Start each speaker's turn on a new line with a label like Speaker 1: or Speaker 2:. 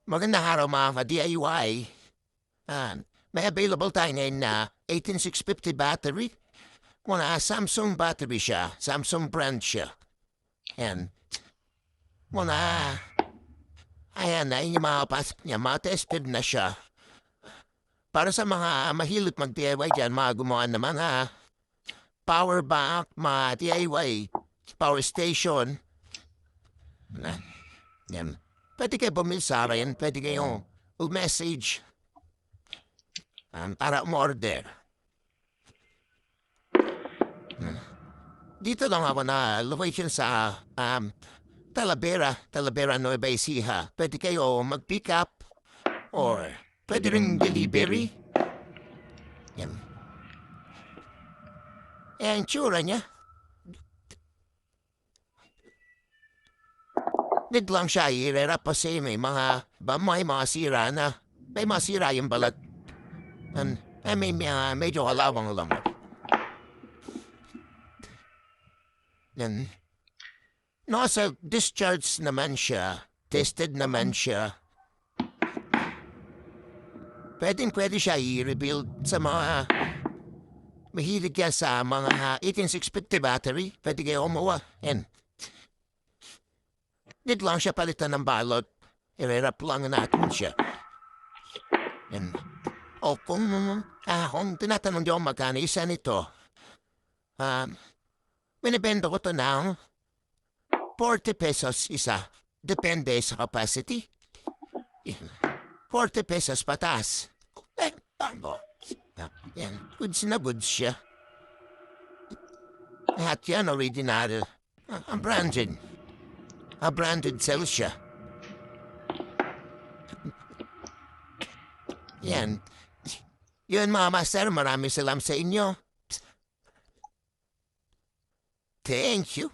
Speaker 1: Magandang araw mga ka-DIY. May available tayo ngayon na 18650 battery. Muna Samsung battery siya. Samsung brand siya. Yan. Muna, ayan na yung mga niya. Mga-tested na siya. Para sa mga mahilig mag-DIY dyan, mga gumawa ng mga power bank, mga DIY, power station. Yan. Pwede kayo bumili sa akin, pwede kayo message para umorder. Dito lang ako na location sa Talavera, Nueva Ecija. Pwede kayo mag-pick up or pwede rin delivery. Yan. Ang tsura niya. Dito lang siya, irerap kasi may mga sira na. May mga sira yung balat. May medyo kalawang lang. Yan. Nasa discharge naman siya. Tested naman siya. Pwede siya i-rebuild sa mga mahilig ka sa mga 18650 battery. Pwede kayo umuha. Yan. Dito lang siya palitan ng balot. Irerap lang natin siya. Yan. O kung tinatanong niyo magkano isa nito, binibenta ko to ng 40 pesos isa. Depende sa capacity. 40 pesos patas. Yan. Goods na goods siya. Lahat yan original. Ang branded. A branded sell siya. Yan. Yun mga master, maraming salamat sa inyo. Thank you.